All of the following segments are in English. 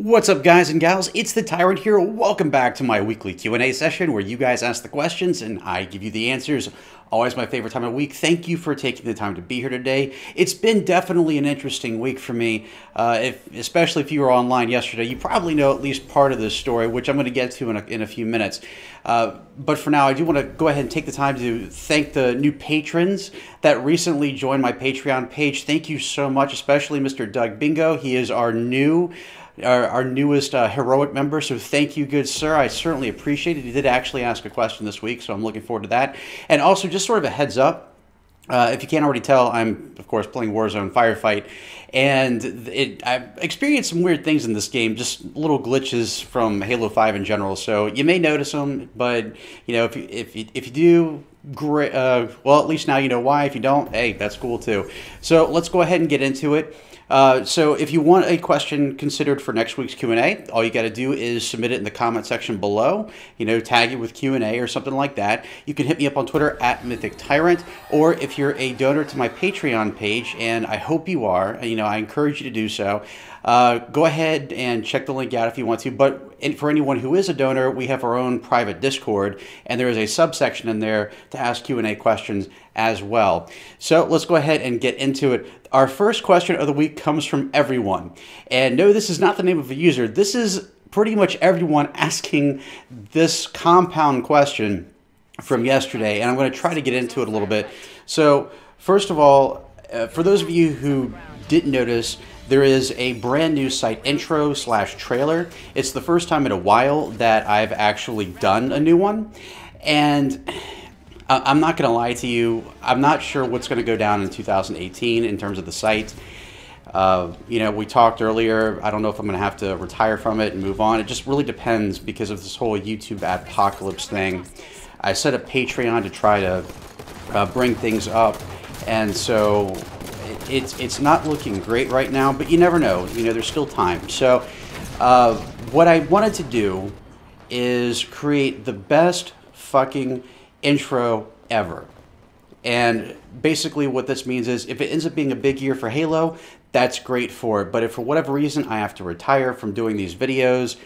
What's up, guys and gals? It's the Tyrant here. Welcome back to my weekly Q&A session where you guys ask the questions and I give you the answers. Always my favorite time of week. Thank you for taking the time to be here today. It's been definitely an interesting week for me. Especially if you were online yesterday, you probably know at least part of this story, which I'm going to get to in a few minutes. But for now, I do want to go ahead and take the time to thank the new patrons that recently joined my Patreon page. Thank you so much, especially Mr. Doug Bingo. He is our newest heroic member, so thank you, good sir. I certainly appreciate it. He did actually ask a question this week, so I'm looking forward to that. And also, just sort of a heads up, if you can't already tell, I'm, of course, playing Warzone Firefight, and I've experienced some weird things in this game, just little glitches from Halo 5 in general, so you may notice them, but, you know, if you do, great, well, at least now you know why. If you don't, hey, that's cool too. So let's go ahead and get into it. So if you want a question considered for next week's Q&A, all you got to do is submit it in the comment section below, you know, tag it with Q&A or something like that. You can hit me up on Twitter at MythicTyrant, or if you're a donor to my Patreon page, and I hope you are, you know, I encourage you to do so, go ahead and check the link out if you want to. But for anyone who is a donor, we have our own private Discord, and there is a subsection in there to ask Q&A questions as well. So let's go ahead and get into it. Our first question of the week comes from everyone. And no, this is not the name of a user. This is pretty much everyone asking this compound question from yesterday, and I'm going to try to get into it a little bit. So first of all, for those of you who didn't notice, there is a brand new site intro / trailer. It's the first time in a while that I've actually done a new one. And I'm not going to lie to you, I'm not sure what's going to go down in 2018 in terms of the site. You know, we talked earlier, I don't know if I'm going to have to retire from it and move on. It just really depends because of this whole YouTube Adpocalypse thing. I set up Patreon to try to bring things up, and so it's not looking great right now, but you never know. You know, there's still time. So what I wanted to do is create the best fucking intro ever. And basically what this means is if it ends up being a big year for Halo, that's great for it. But if for whatever reason I have to retire from doing these videos,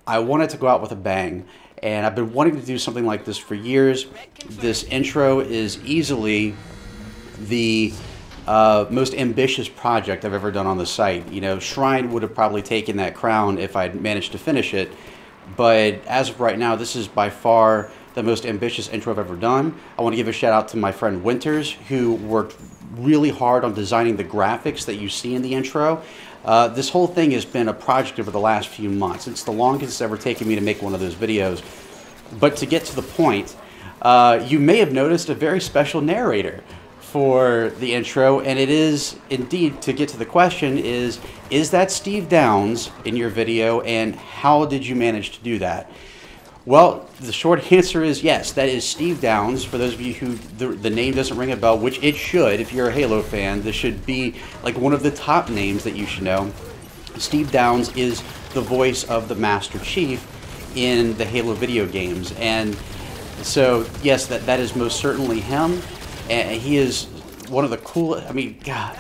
I wanted to go out with a bang. And I've been wanting to do something like this for years. This intro is easily the most ambitious project I've ever done on the site. You know, Shrine would have probably taken that crown if I'd managed to finish it. But as of right now, this is by far the most ambitious intro I've ever done. I want to give a shout out to my friend Winters, who worked really hard on designing the graphics that you see in the intro. This whole thing has been a project over the last few months. It's the longest it's ever taken me to make one of those videos. But to get to the point, you may have noticed a very special narrator for the intro, and it is indeed, to get to the question, is that Steve Downs in your video, and how did you manage to do that? Well, the short answer is yes, that is Steve Downs. For those of you who the name doesn't ring a bell, which it should if you're a Halo fan, this should be like one of the top names that you should know. Steve Downs is the voice of the Master Chief in the Halo video games, and so yes, that is most certainly him. And he is one of the coolest, I mean, God,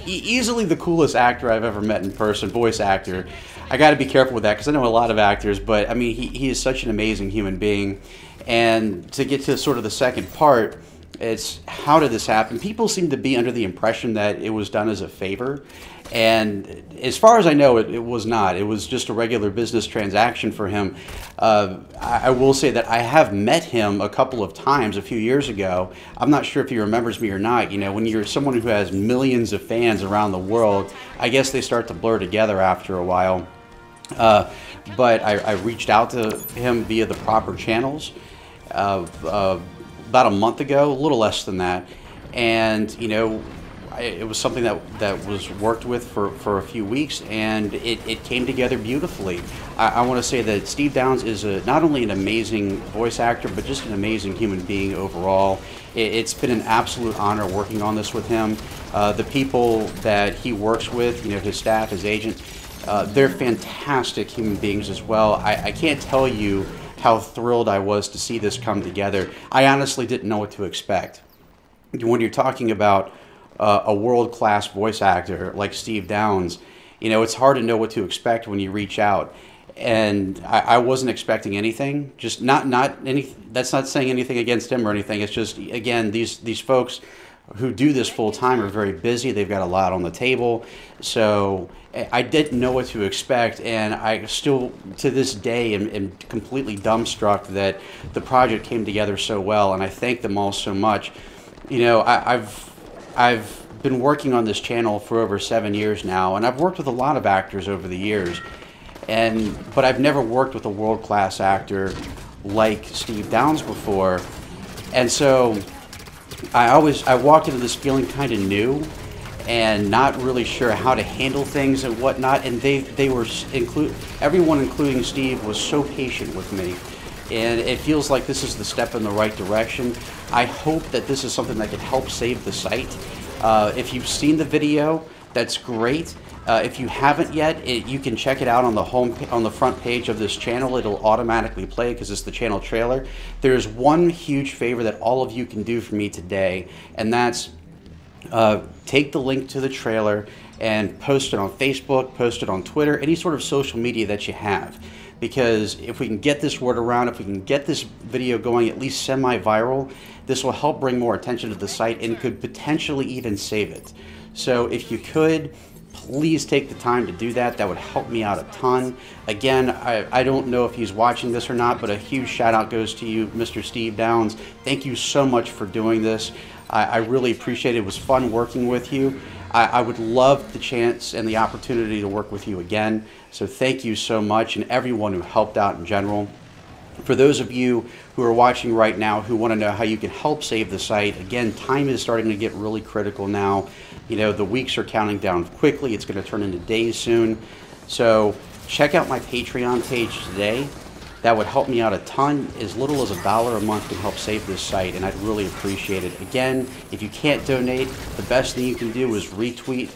easily the coolest actor I've ever met in person, voice actor. I got to be careful with that because I know a lot of actors, but I mean, he is such an amazing human being. And to get to sort of the second part, it's how did this happen? People seem to be under the impression that it was done as a favor. And as far as I know, it was not. It was just a regular business transaction for him. I will say that I have met him a couple of times a few years ago. I'm not sure if he remembers me or not. You know, when you're someone who has millions of fans around the world, I guess they start to blur together after a while. But I reached out to him via the proper channels about a month ago, a little less than that. And, you know, it was something that was worked with for a few weeks, and it came together beautifully. I want to say that Steve Downs is not only an amazing voice actor, but just an amazing human being overall. It's been an absolute honor working on this with him. The people that he works with, you know, his staff, his agent, they're fantastic human beings as well. I can't tell you how thrilled I was to see this come together. I honestly didn't know what to expect. When you're talking about a world-class voice actor like Steve Downs, You know, it's hard to know what to expect when you reach out. And I wasn't expecting anything. Just not any. That's not saying anything against him or anything. It's just, again, these folks who do this full time are very busy. They've got a lot on the table. So I didn't know what to expect, and I still to this day am completely dumbstruck that the project came together so well. And I thank them all so much. You know, I've been working on this channel for over 7 years now, and I've worked with a lot of actors over the years. But I've never worked with a world-class actor like Steve Downes before, and so I walked into this feeling kind of new and not really sure how to handle things and whatnot. And they were everyone, including Steve, was so patient with me, and it feels like this is the step in the right direction. I hope that this is something that can help save the site. If you've seen the video, that's great. If you haven't yet, you can check it out on the front page of this channel. It'll automatically play because it's the channel trailer. There's one huge favor that all of you can do for me today, and that's take the link to the trailer and post it on Facebook, post it on Twitter, any sort of social media that you have. Because if we can get this word around, if we can get this video going at least semi-viral, this will help bring more attention to the site and could potentially even save it. So if you could, please take the time to do that. That would help me out a ton. Again, I don't know if he's watching this or not, but a huge shout out goes to you, Mr. Steve Downes. Thank you so much for doing this. I really appreciate it. It was fun working with you. I would love the chance and the opportunity to work with you again. So thank you so much, and everyone who helped out in general. For those of you who are watching right now who want to know how you can help save the site, again, time is starting to get really critical now. You know, the weeks are counting down quickly. It's going to turn into days soon. So check out my Patreon page today. That would help me out a ton. As little as $1 a month can help save this site, and I'd really appreciate it. Again, if you can't donate, the best thing you can do is retweet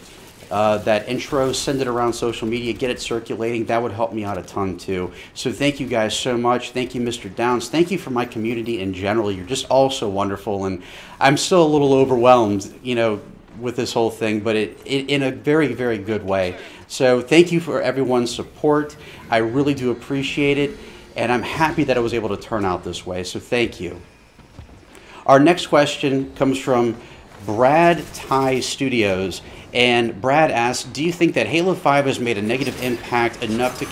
that intro, send it around social media, get it circulating. That would help me out a ton too. So thank you guys so much. Thank you, Mr. Downes. Thank you for my community in general. You're just all so wonderful, and I'm still a little overwhelmed, you know, with this whole thing, but it in a very, very good way. So thank you for everyone's support. I really do appreciate it, and I'm happy that I was able to turn out this way. So thank you. Our next question comes from Brad Ty Studios. And Brad asks, do you think that Halo 5 has made a negative impact enough to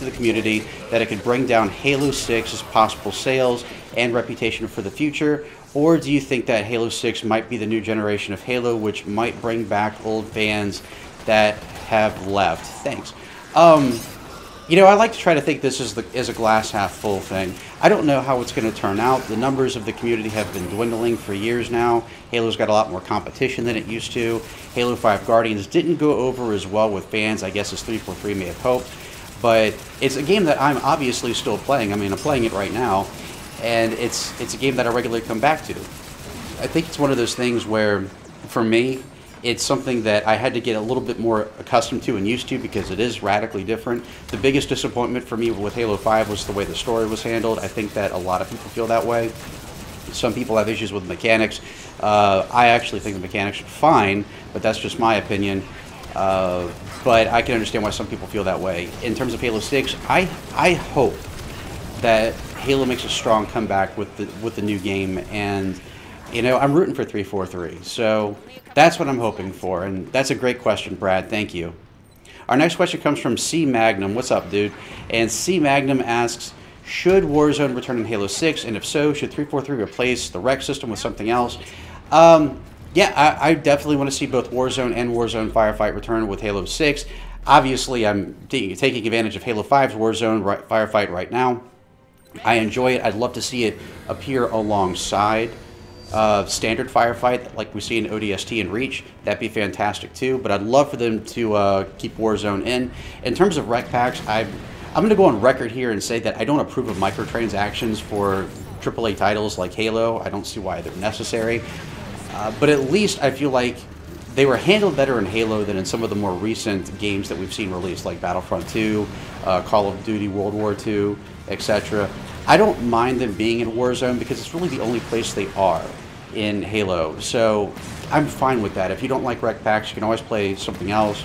the community that it could bring down Halo 6's possible sales and reputation for the future? Or do you think that Halo 6 might be the new generation of Halo, which might bring back old fans that have left? Thanks. You know, I like to try to think this is a glass half full thing. I don't know how it's going to turn out. The numbers of the community have been dwindling for years now. Halo's got a lot more competition than it used to. Halo 5 Guardians didn't go over as well with fans, I guess, as 343 may have hoped. But it's a game that I'm obviously still playing. I mean, I'm playing it right now, and it's a game that I regularly come back to. I think it's one of those things where, for me, it's something that I had to get a little bit more accustomed to and used to because it is radically different. The biggest disappointment for me with Halo 5 was the way the story was handled. I think that a lot of people feel that way. Some people have issues with mechanics. I actually think the mechanics are fine, but that's just my opinion. But I can understand why some people feel that way. In terms of Halo 6, I hope that Halo makes a strong comeback with the new game, and you know, I'm rooting for 343, so that's what I'm hoping for, and that's a great question, Brad. Thank you. Our next question comes from C Magnum. What's up, dude? And C Magnum asks, should Warzone return in Halo 6, and if so, should 343 replace the rec system with something else? Yeah, I definitely want to see both Warzone and Warzone Firefight return with Halo 6. Obviously, I'm taking advantage of Halo 5's Warzone Firefight right now. I enjoy it. I'd love to see it appear alongside standard Firefight like we see in ODST and Reach. That'd be fantastic too, but I'd love for them to keep Warzone in. In terms of rec packs, I'm going to go on record here and say that I don't approve of microtransactions for AAA titles like Halo. I don't see why they're necessary. But at least I feel like they were handled better in Halo than in some of the more recent games that we've seen released, like Battlefront 2, Call of Duty World War II, etc. I don't mind them being in Warzone because it's really the only place they are in Halo. So I'm fine with that. If you don't like rec packs, you can always play something else.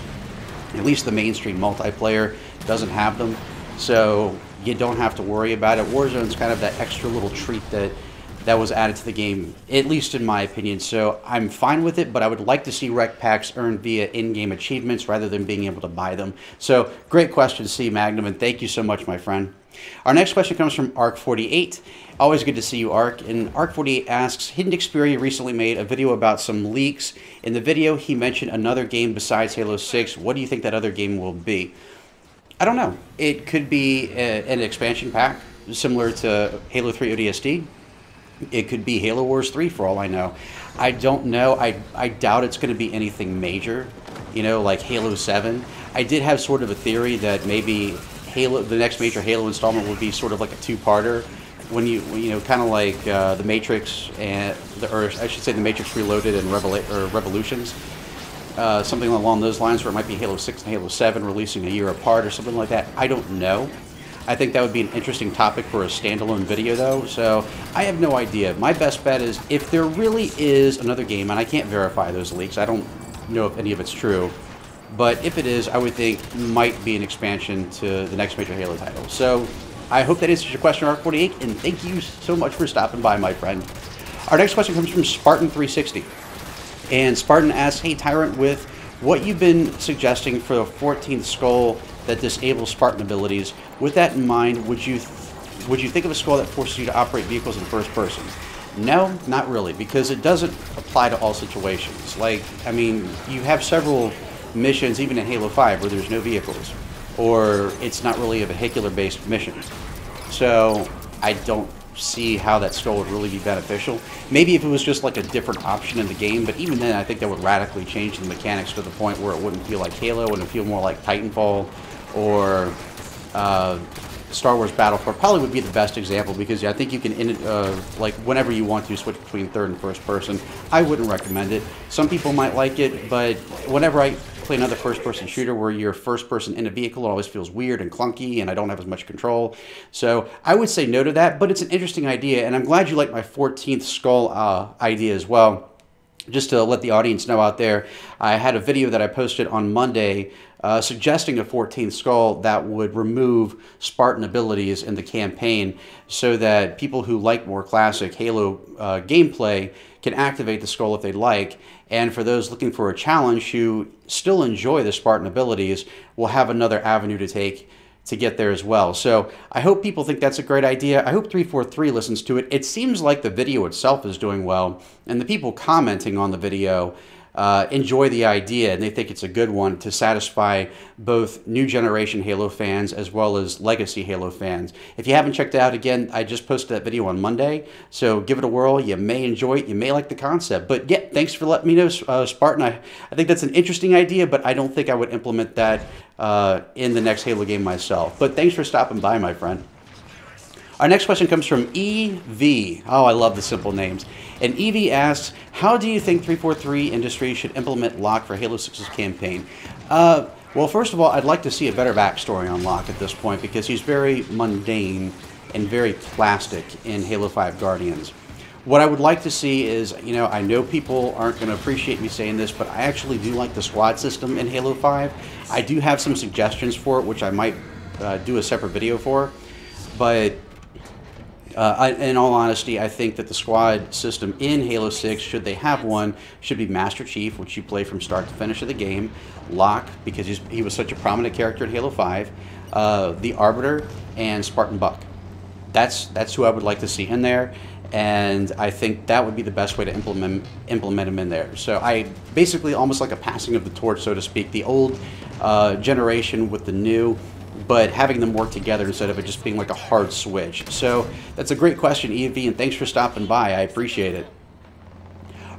At least the mainstream multiplayer doesn't have them, so you don't have to worry about it. Warzone's kind of that extra little treat that was added to the game, at least in my opinion. So I'm fine with it, but I would like to see rec packs earned via in-game achievements rather than being able to buy them. So great question, C Magnum, and thank you so much, my friend. Our next question comes from Arc48. Always good to see you, Arc. And Arc48 asks, Hidden Xperia recently made a video about some leaks. In the video, he mentioned another game besides Halo 6. What do you think that other game will be? I don't know. It could be an expansion pack, similar to Halo 3 ODST. It could be Halo Wars 3 for all I know. I don't know. I doubt it's going to be anything major, you know, like Halo 7. I did have sort of a theory that maybe the next major Halo installment would be sort of like a two-parter, when you know, kind of like the Matrix and or I should say the Matrix Reloaded and Revolutions, something along those lines, where it might be Halo 6 and Halo 7 releasing a year apart or something like that. I don't know. I think that would be an interesting topic for a standalone video, though, so I have no idea. My best bet is, if there really is another game, and I can't verify those leaks, I don't know if any of it's true, but if it is, I would think might be an expansion to the next major Halo title. So I hope that answers your question, Arc48, and thank you so much for stopping by, my friend. Our next question comes from Spartan360. And Spartan asks, hey, Tyrant, with what you've been suggesting for the 14th skull that disables Spartan abilities, with that in mind, would you think of a skull that forces you to operate vehicles in first person? No, not really, because it doesn't apply to all situations. Like, I mean, you have several missions, even in Halo 5, where there's no vehicles, or it's not really a vehicular-based mission. So I don't see how that skull would really be beneficial. Maybe if it was just like a different option in the game, but even then I think that would radically change the mechanics to the point where it wouldn't feel like Halo, and it would feel more like Titanfall or Star Wars Battlefront. Probably would be the best example, because I think you can, like, whenever you want to, switch between third and first person. I wouldn't recommend it. Some people might like it, but whenever I play another first-person shooter where you're first person in a vehicle, it always feels weird and clunky, and I don't have as much control. So I would say no to that, but it's an interesting idea, and I'm glad you like my 14th skull idea as well. Just to let the audience know out there, I had a video that I posted on Monday suggesting a 14th skull that would remove Spartan abilities in the campaign, so that people who like more classic Halo gameplay can activate the skull if they like, and for those looking for a challenge who still enjoy the Spartan abilities, will have another avenue to take to get there as well. So I hope people think that's a great idea. I hope 343 listens to it. It seems like the video itself is doing well, and the people commenting on the video enjoy the idea, and they think it's a good one to satisfy both new generation Halo fans as well as legacy Halo fans. If you haven't checked it out, again, I just posted that video on Monday, so give it a whirl. You may enjoy it, you may like the concept, but yeah, thanks for letting me know, Spartan. I think that's an interesting idea, but I don't think I would implement that in the next Halo game myself. But thanks for stopping by, my friend. Our next question comes from EV. Oh, I love the simple names. And EV asks, how do you think 343 Industries should implement Locke for Halo 6's campaign? Well, first of all, I'd like to see a better backstory on Locke at this point, because he's very mundane and very plastic in Halo 5 Guardians. What I would like to see is, you know, I know people aren't going to appreciate me saying this, but I actually do like the squad system in Halo 5. I do have some suggestions for it, which I might do a separate video for, but in all honesty, I think that the squad system in Halo 6, should they have one, should be Master Chief, which you play from start to finish of the game, Locke, because he was such a prominent character in Halo 5, the Arbiter, and Spartan Buck. That's who I would like to see in there, and I think that would be the best way to implement him in there. So I basically almost like a passing of the torch, so to speak, the old generation with the new, but having them work together instead of it just being like a hard switch. So that's a great question, EV, and thanks for stopping by. I appreciate it.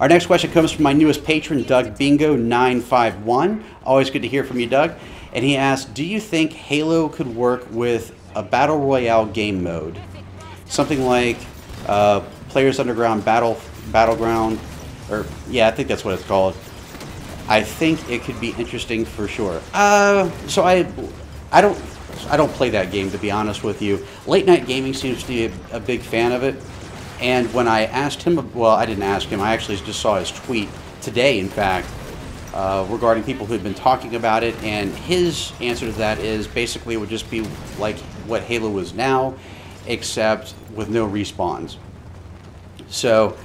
Our next question comes from my newest patron, Doug Bingo951. Always good to hear from you, Doug. And he asks, do you think Halo could work with a Battle Royale game mode? Something like Players Underground Battleground, or yeah, I think that's what it's called. I think it could be interesting for sure. So I don't play that game, to be honest with you. Late Night Gaming seems to be a big fan of it. And when I asked him, well, I didn't ask him, I actually just saw his tweet today, in fact, regarding people who had been talking about it, and his answer to that is basically it would just be like what Halo is now, except with no respawns. So,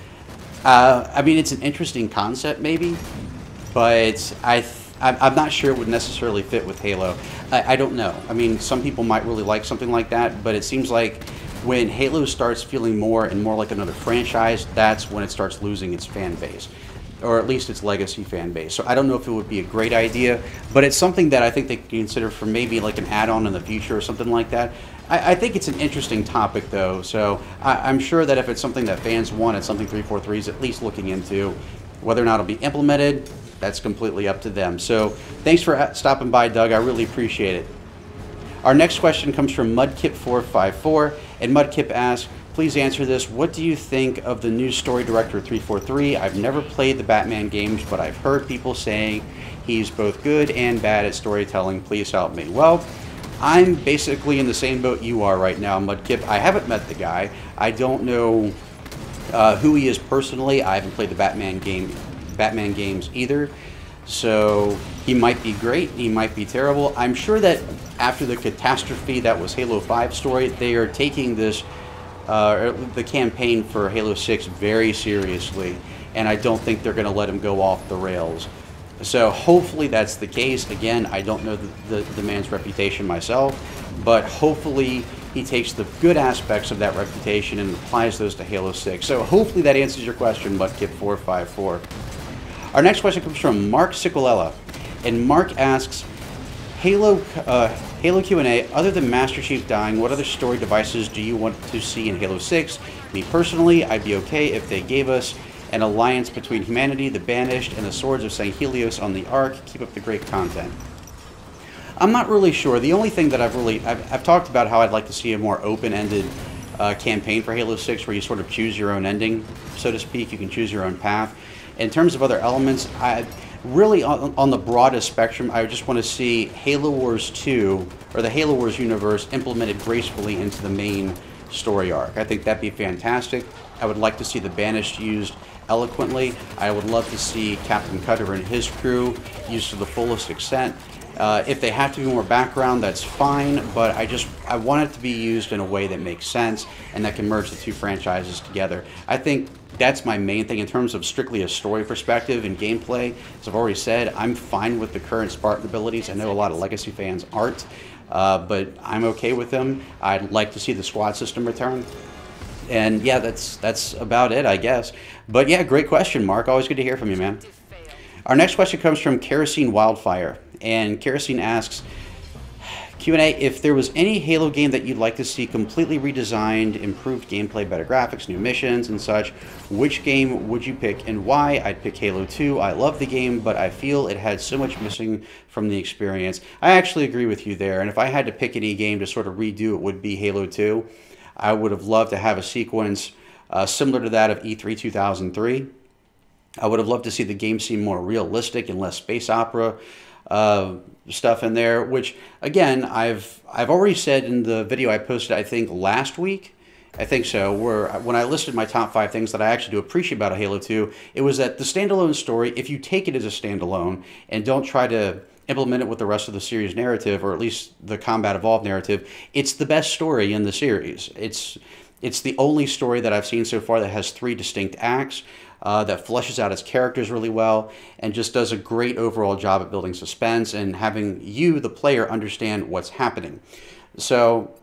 I mean, it's an interesting concept maybe, but I'm not sure it would necessarily fit with Halo. I don't know. I mean, some people might really like something like that, but it seems like when Halo starts feeling more and more like another franchise, that's when it starts losing its fan base, or at least its legacy fan base. So I don't know if it would be a great idea, but it's something that I think they can consider for maybe like an add-on in the future or something like that. I think it's an interesting topic though, so I'm sure that if it's something that fans want, it's something 343 is at least looking into. Whether or not it'll be implemented, that's completely up to them. So thanks for stopping by, Doug. I really appreciate it. Our next question comes from Mudkip454, and Mudkip asks, please answer this. What do you think of the new story director 343? I've never played the Batman games, but I've heard people saying he's both good and bad at storytelling. Please help me. Well, I'm basically in the same boat you are right now, Mudkip. I haven't met the guy. I don't know who he is personally. I haven't played the Batman games either. So he might be great, he might be terrible. I'm sure that after the catastrophe that was Halo 5 story, they are taking this the campaign for Halo 6 very seriously, and I don't think they're going to let him go off the rails. So hopefully that's the case. Again, I don't know the man's reputation myself, but hopefully he takes the good aspects of that reputation and applies those to Halo 6. So hopefully that answers your question, Mudkip454. Our next question comes from Mark Sicolella, and Mark asks, Halo Q&A, other than Master Chief dying, what other story devices do you want to see in Halo 6? Me personally, I'd be okay if they gave us an alliance between humanity, the Banished, and the Swords of St. Helios on the Ark. Keep up the great content. I'm not really sure. The only thing that I've talked about how I'd like to see a more open-ended campaign for Halo 6 where you sort of choose your own ending, so to speak. You can choose your own path. In terms of other elements, really on the broadest spectrum, I just want to see Halo Wars 2, or the Halo Wars universe, implemented gracefully into the main story arc. I think that'd be fantastic. I would like to see the Banished used eloquently. I would love to see Captain Cutter and his crew used to the fullest extent. If they have to be more background, that's fine, but I want it to be used in a way that makes sense and that can merge the two franchises together. I think that's my main thing in terms of strictly a story perspective and gameplay. As I've already said, I'm fine with the current Spartan abilities. I know a lot of Legacy fans aren't, but I'm okay with them. I'd like to see the squad system return. And yeah, that's about it, I guess. But yeah, great question, Mark. Always good to hear from you, man. Our next question comes from Kerosene Wildfire, and Kerosene asks, Q&A, if there was any Halo game that you'd like to see completely redesigned, improved gameplay, better graphics, new missions, and such, which game would you pick and why? I'd pick Halo 2. I love the game, but I feel it had so much missing from the experience. I actually agree with you there, and if I had to pick any game to sort of redo, it would be Halo 2. I would have loved to have a sequence similar to that of E3 2003. I would have loved to see the game seem more realistic and less space opera stuff in there, which again I've already said in the video I posted, I think last week, I think so, where when I listed my top 5 things that I actually do appreciate about a Halo 2, it was that the standalone story, if you take it as a standalone and don't try to implement it with the rest of the series narrative, or at least the Combat Evolved narrative, it's the best story in the series. It's the only story that I've seen so far that has 3 distinct acts, that fleshes out its characters really well, and just does a great overall job at building suspense and having you, the player, understand what's happening. So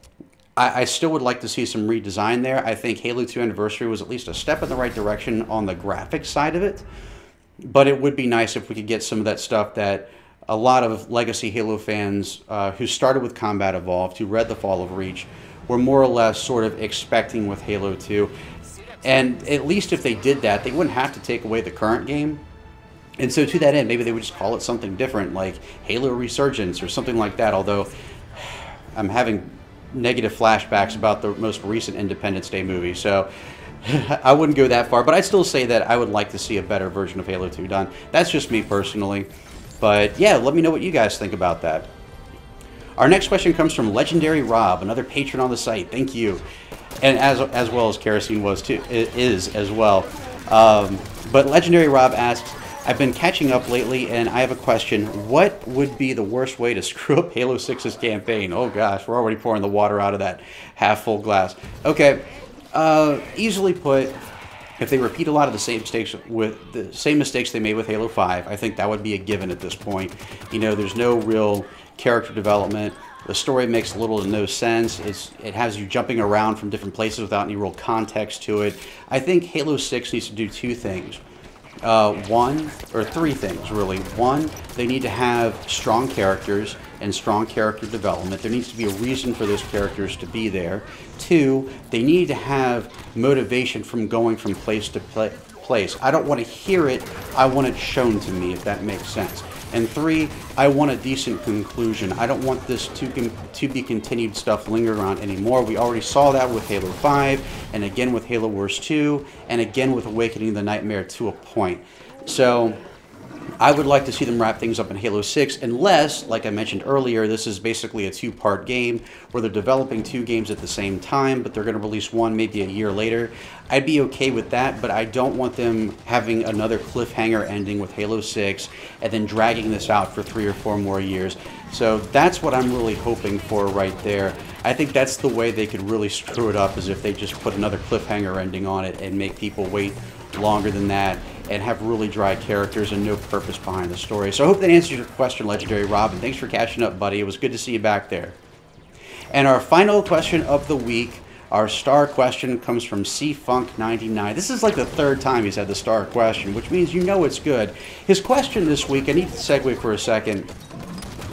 I still would like to see some redesign there. I think Halo 2 Anniversary was at least a step in the right direction on the graphics side of it, but it would be nice if we could get some of that stuff that a lot of legacy Halo fans who started with Combat Evolved, who read The Fall of Reach, were more or less sort of expecting with Halo 2. And at least if they did that, they wouldn't have to take away the current game. And so to that end, maybe they would just call it something different, like Halo Resurgence or something like that, although I'm having negative flashbacks about the most recent Independence Day movie, so I wouldn't go that far. But I'd still say that I would like to see a better version of Halo 2 done. That's just me personally. But yeah, let me know what you guys think about that. Our next question comes from Legendary Rob, another patron on the site. Thank you. And as well as Kerosene is as well. But Legendary Rob asks, I've been catching up lately, and I have a question. What would be the worst way to screw up Halo 6's campaign? Oh gosh, we're already pouring the water out of that half-full glass. Okay, easily put, if they repeat a lot of the same mistakes they made with Halo 5, I think that would be a given at this point. You know, there's no real character development. The story makes little to no sense. It has you jumping around from different places without any real context to it. I think Halo 6 needs to do two things. Three things, really. One, they need to have strong characters and strong character development. There needs to be a reason for those characters to be there. Two, they need to have motivation from going from place to place. I don't want to hear it, I want it shown to me, if that makes sense. And three, I want a decent conclusion. I don't want this to be continued stuff lingering around anymore. We already saw that with Halo 5, and again with Halo Wars 2, and again with Awakening the Nightmare to a point. So I would like to see them wrap things up in Halo 6, unless, like I mentioned earlier, this is basically a two-part game where they're developing two games at the same time, but they're going to release one maybe a year later. I'd be okay with that, but I don't want them having another cliffhanger ending with Halo 6 and then dragging this out for 3 or 4 more years. So that's what I'm really hoping for right there. I think that's the way they could really screw it up, is if they just put another cliffhanger ending on it and make people wait longer than that and have really dry characters and no purpose behind the story. So I hope that answers your question, Legendary Rob, and thanks for catching up, buddy. It was good to see you back there. And our final question of the week, our star question, comes from CFunk99. This is like the third time he's had the star question, which means you know it's good. His question this week, I need to segue for a second,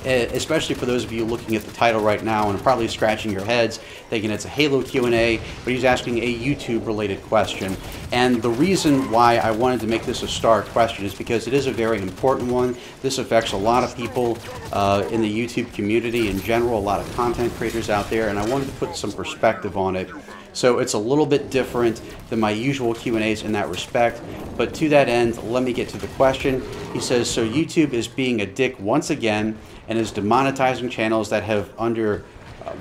especially for those of you looking at the title right now and probably scratching your heads thinking it's a Halo Q&A, but he's asking a YouTube related question. And the reason why I wanted to make this a star question is because it is a very important one. This affects a lot of people in the YouTube community in general, a lot of content creators out there, and I wanted to put some perspective on it. So it's a little bit different than my usual Q&As in that respect, but to that end, let me get to the question. He says, so YouTube is being a dick once again and is demonetizing channels that have under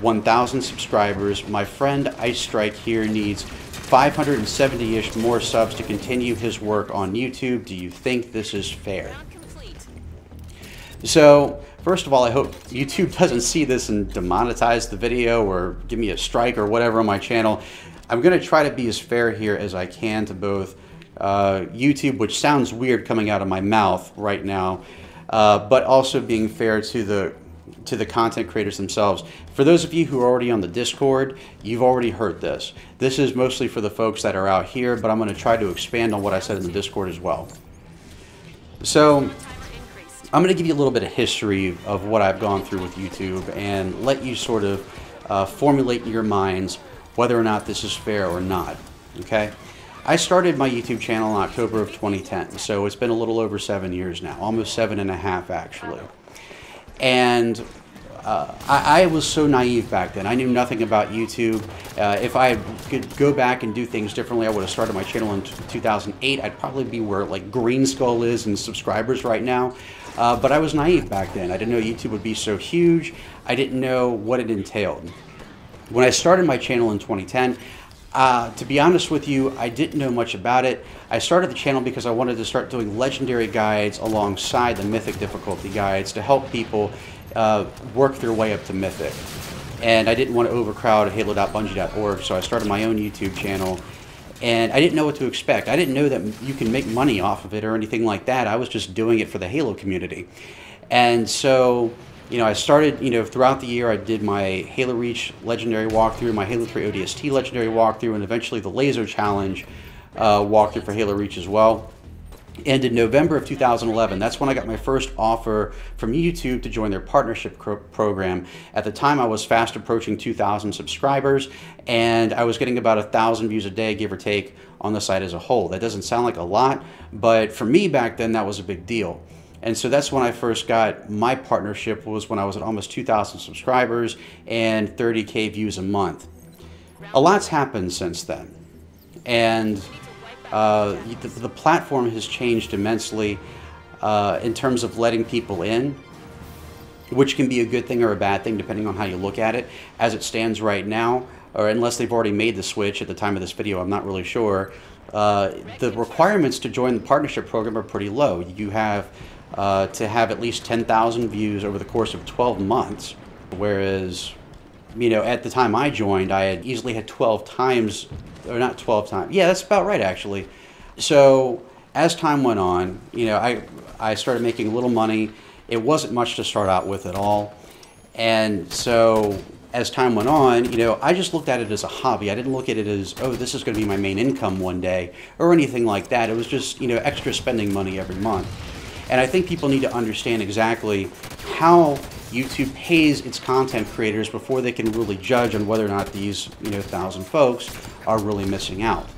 1,000 subscribers. My friend Ice Strike here needs 570-ish more subs to continue his work on YouTube. Do you think this is fair? So, first of all, I hope YouTube doesn't see this and demonetize the video or give me a strike or whatever on my channel. I'm going to try to be as fair here as I can to both YouTube, which sounds weird coming out of my mouth right now, but also being fair to the content creators themselves. For those of you who are already on the Discord, you've already heard this. This is mostly for the folks that are out here, but I'm going to try to expand on what I said in the Discord as well. So I'm going to give you a little bit of history of what I've gone through with YouTube and let you sort of formulate in your minds whether or not this is fair or not. Okay? I started my YouTube channel in October of 2010, so it's been a little over 7 years now, almost 7.5 actually. And I was so naive back then. I knew nothing about YouTube. If I could go back and do things differently, I would have started my channel in 2008. I'd probably be where like Green Skull is in subscribers right now. But I was naive back then. I didn't know YouTube would be so huge. I didn't know what it entailed. When I started my channel in 2010, to be honest with you, I didn't know much about it. I started the channel because I wanted to start doing legendary guides alongside the Mythic difficulty guides to help people work their way up to Mythic. And I didn't want to overcrowd halo.bungie.org, so I started my own YouTube channel. And I didn't know what to expect. I didn't know that you can make money off of it or anything like that. I was just doing it for the Halo community. And so, you know, I started, you know, throughout the year I did my Halo Reach Legendary walkthrough, my Halo 3 ODST Legendary walkthrough, and eventually the Laser Challenge walkthrough for Halo Reach as well. And in November of 2011, that's when I got my first offer from YouTube to join their partnership program. At the time, I was fast approaching 2,000 subscribers, and I was getting about 1,000 views a day, give or take, on the site as a whole. That doesn't sound like a lot, but for me back then, that was a big deal. And so that's when I first got my partnership, was when I was at almost 2,000 subscribers and 30K views a month. A lot's happened since then. And the platform has changed immensely in terms of letting people in, which can be a good thing or a bad thing depending on how you look at it. As it stands right now, or unless they've already made the switch at the time of this video, I'm not really sure. The requirements to join the partnership program are pretty low. You have to have at least 10,000 views over the course of 12 months, whereas, you know, at the time I joined, I had easily had 12 times, or not 12 times, yeah, that's about right actually. So as time went on, you know, I started making a little money. It wasn't much to start out with at all. And so as time went on, you know, I just looked at it as a hobby. I didn't look at it as, oh, this is going to be my main income one day or anything like that. It was just, you know, extra spending money every month. And I think people need to understand exactly how YouTube pays its content creators before they can really judge on whether or not these, you know, 1,000 folks are really missing out.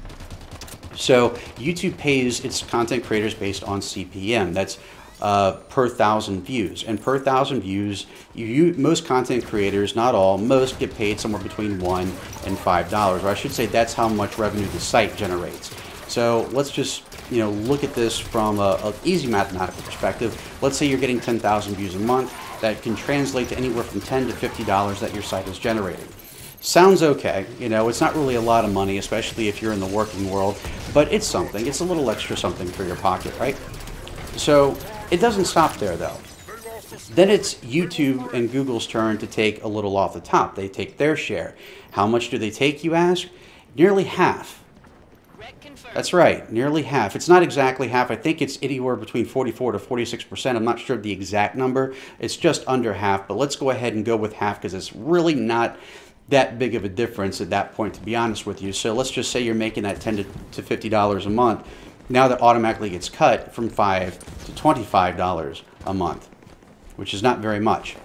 So YouTube pays its content creators based on CPM. That's per 1,000 views. And per 1,000 views, most content creators, not all, most get paid somewhere between $1 and $5. Or I should say that's how much revenue the site generates. So let's just, you know, look at this from an easy mathematical perspective. Let's say you're getting 10,000 views a month. That can translate to anywhere from $10 to $50 that your site is generating. Sounds okay, you know, it's not really a lot of money, especially if you're in the working world, but it's something. It's a little extra something for your pocket, right? So it doesn't stop there though. Then it's YouTube and Google's turn to take a little off the top. They take their share. How much do they take, you ask? Nearly half. That's right, nearly half. It's not exactly half. I think it's anywhere between 44 to 46%. I'm not sure of the exact number. It's just under half, but let's go ahead and go with half because it's really not that big of a difference at that point, to be honest with you. So let's just say you're making that $10 to $50 a month. Now that automatically gets cut from $5 to $25 a month, which is not very much.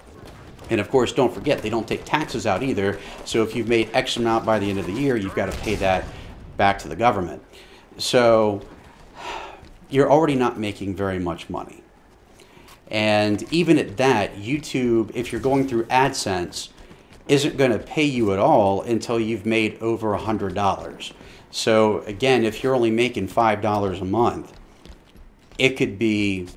And of course, don't forget, they don't take taxes out either. So if you've made X amount by the end of the year, you've got to pay that back to the government. So you're already not making very much money. And even at that, YouTube, if you're going through AdSense, isn't going to pay you at all until you've made over $100. So again, if you're only making $5 a month, it could be,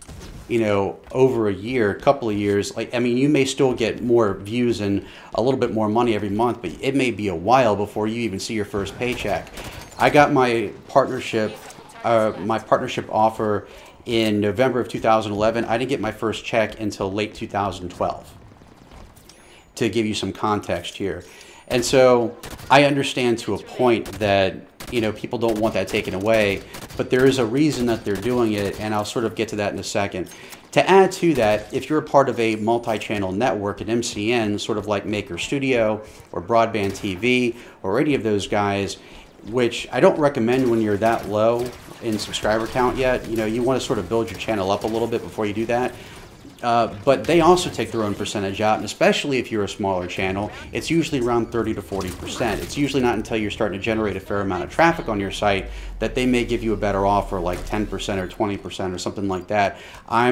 you know, over a year, a couple of years. Like, I mean, you may still get more views and a little bit more money every month, but it may be a while before you even see your first paycheck. I got my partnership offer in November of 2011. I didn't get my first check until late 2012, to give you some context here. And so I understand to a point that, you know, people don't want that taken away, but there is a reason that they're doing it, and I'll sort of get to that in a second. To add to that, if you're a part of a multi-channel network, an MCN, sort of like Maker Studio or Broadband TV or any of those guys, which I don't recommend when you're that low in subscriber count yet. You know, you want to sort of build your channel up a little bit before you do that. But they also take their own percentage out, and especially if you're a smaller channel, it's usually around 30 to 40%. It's usually not until you're starting to generate a fair amount of traffic on your site that they may give you a better offer, like 10% or 20% or something like that. I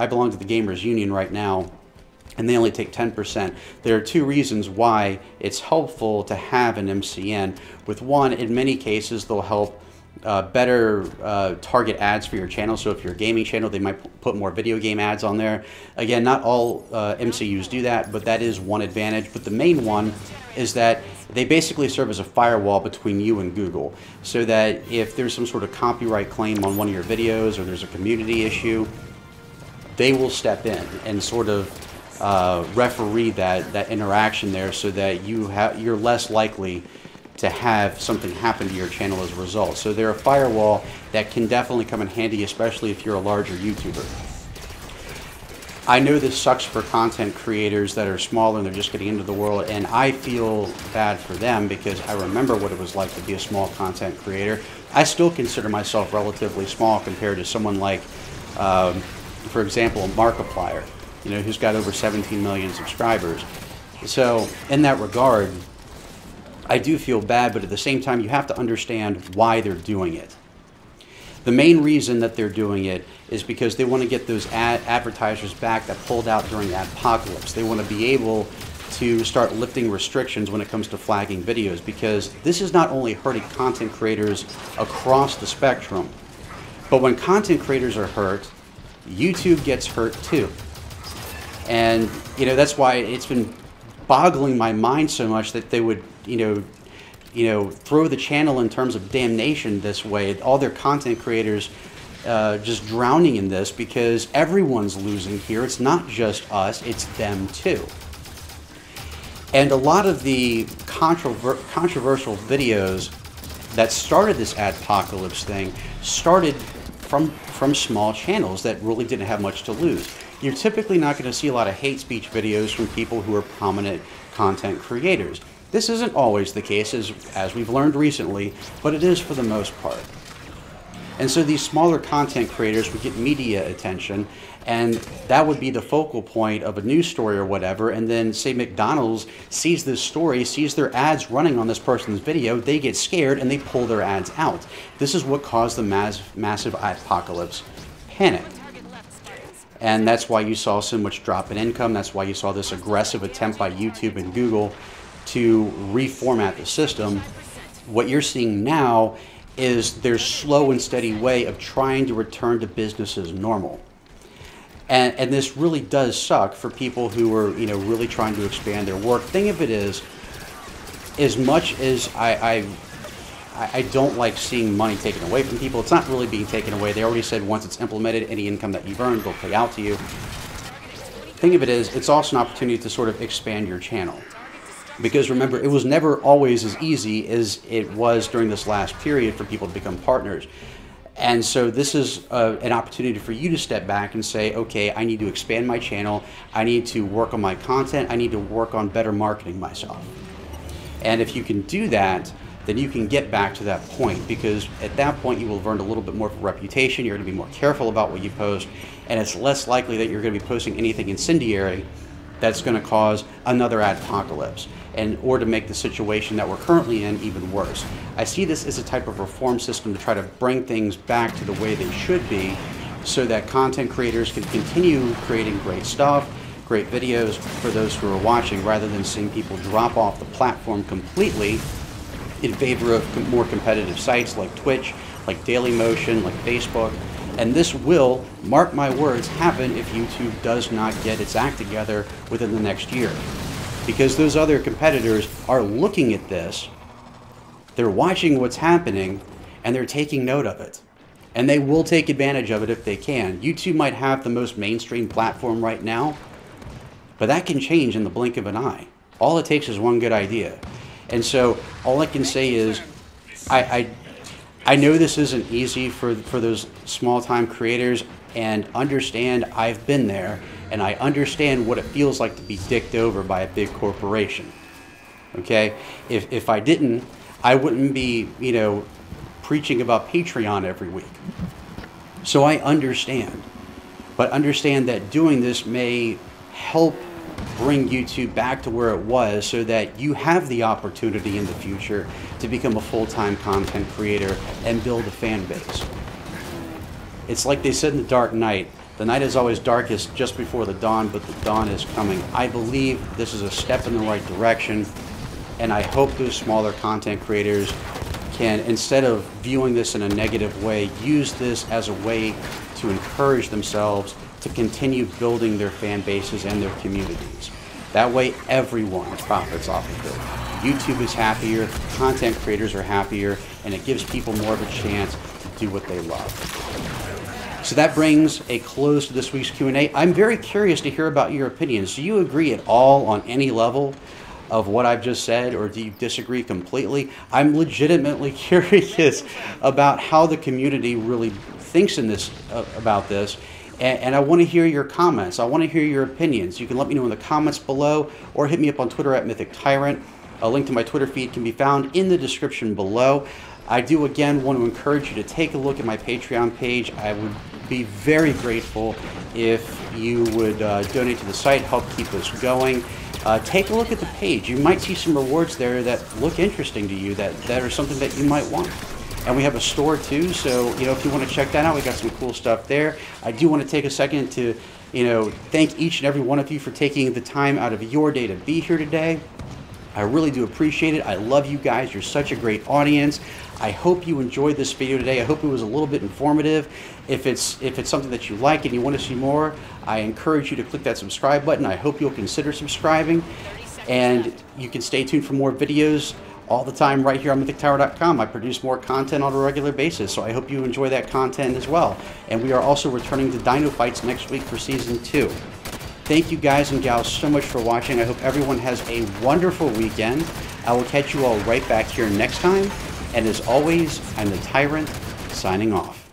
belong to the Gamers Union right now, and they only take 10%. There are two reasons why it's helpful to have an MCN. With one, in many cases, they'll help better target ads for your channel. So if you're a gaming channel, they might put more video game ads on there. Again, not all MCUs do that, but that is one advantage. But the main one is that they basically serve as a firewall between you and Google, so that if there's some sort of copyright claim on one of your videos or there's a community issue, they will step in and sort of referee that interaction there, so that you're less likely to have something happen to your channel as a result. So they're a firewall that can definitely come in handy, especially if you're a larger YouTuber. I know this sucks for content creators that are smaller and they're just getting into the world, and I feel bad for them because I remember what it was like to be a small content creator. I still consider myself relatively small compared to someone like, for example, Markiplier, you know, who's got over 17 million subscribers. So in that regard, I do feel bad, but at the same time, you have to understand why they're doing it. The main reason that they're doing it is because they want to get those advertisers back that pulled out during Adpocalypse. They want to be able to start lifting restrictions when it comes to flagging videos, because this is not only hurting content creators across the spectrum, but when content creators are hurt, YouTube gets hurt too. And, you know, that's why it's been boggling my mind so much that they would, you know, throw the channel in terms of damnation this way. All their content creators just drowning in this, because everyone's losing here. It's not just us, it's them too. And a lot of the controversial videos that started this Adpocalypse thing started from small channels that really didn't have much to lose. You're typically not going to see a lot of hate speech videos from people who are prominent content creators. This isn't always the case, as we've learned recently, but it is for the most part. And so these smaller content creators would get media attention, and that would be the focal point of a news story or whatever. And then, say McDonald's sees this story, sees their ads running on this person's video, they get scared and they pull their ads out. This is what caused the massive Adpocalypse panic. And that's why you saw so much drop in income. That's why you saw this aggressive attempt by YouTube and Google to reformat the system. What you're seeing now is their slow and steady way of trying to return to business as normal. And this really does suck for people who are, really trying to expand their work. Thing of it is, as much as I don't like seeing money taken away from people, it's not really being taken away. They already said once it's implemented, any income that you've earned will pay out to you. Thing of it is, it's also an opportunity to sort of expand your channel. Because remember, it was never always as easy as it was during this last period for people to become partners. And so this is an opportunity for you to step back and say, okay, I need to expand my channel. I need to work on my content. I need to work on better marketing myself. And if you can do that, then you can get back to that point, because at that point you will have earned a little bit more of a reputation. You're going to be more careful about what you post, and it's less likely that you're going to be posting anything incendiary that's going to cause another Adpocalypse, or to make the situation that we're currently in even worse. I see this as a type of reform system to try to bring things back to the way they should be, so that content creators can continue creating great stuff, great videos for those who are watching, rather than seeing people drop off the platform completely in favor of more competitive sites like Twitch, like Dailymotion, like Facebook. And this will, mark my words, happen if YouTube does not get its act together within the next year. Because those other competitors are looking at this, they're watching what's happening, and they're taking note of it. And they will take advantage of it if they can. YouTube might have the most mainstream platform right now, but that can change in the blink of an eye. All it takes is one good idea. And so all I can say is, I know this isn't easy for those small-time creators, and understand I've been there, and I understand what it feels like to be dicked over by a big corporation. Okay? If I didn't, I wouldn't be, preaching about Patreon every week. So I understand. But understand that doing this may help bring YouTube back to where it was, so that you have the opportunity in the future to become a full-time content creator and build a fan base. It's like they said in The Dark Knight, the night is always darkest just before the dawn, but the dawn is coming. I believe this is a step in the right direction, and I hope those smaller content creators can, instead of viewing this in a negative way, use this as a way to encourage themselves to continue building their fan bases and their communities. That way everyone profits off of it. YouTube is happier, content creators are happier, and it gives people more of a chance to do what they love. So that brings a close to this week's Q&A. I'm very curious to hear about your opinions. Do you agree at all on any level of what I've just said, or do you disagree completely? I'm legitimately curious about how the community really thinks about this. And I want to hear your comments. I want to hear your opinions. You can let me know in the comments below, or hit me up on Twitter at MythicTyrant. A link to my Twitter feed can be found in the description below. I do again want to encourage you to take a look at my Patreon page. I would be very grateful if you would donate to the site, help keep us going. Take a look at the page. You might see some rewards there that look interesting to you, that are something that you might want. And we have a store too, so if you want to check that out, we got some cool stuff there. I do want to take a second to thank each and every one of you for taking the time out of your day to be here today. I really do appreciate it. I love you guys. You're such a great audience. I hope you enjoyed this video today. I hope it was a little bit informative. If it's something that you like and you want to see more, I encourage you to click that subscribe button. I hope you'll consider subscribing, and you can stay tuned for more videos all the time right here on MythicTyrant.com. I produce more content on a regular basis, so I hope you enjoy that content as well. And we are also returning to Dino Fights next week for Season 2. Thank you guys and gals so much for watching. I hope everyone has a wonderful weekend. I will catch you all right back here next time. And as always, I'm the Tyrant, signing off.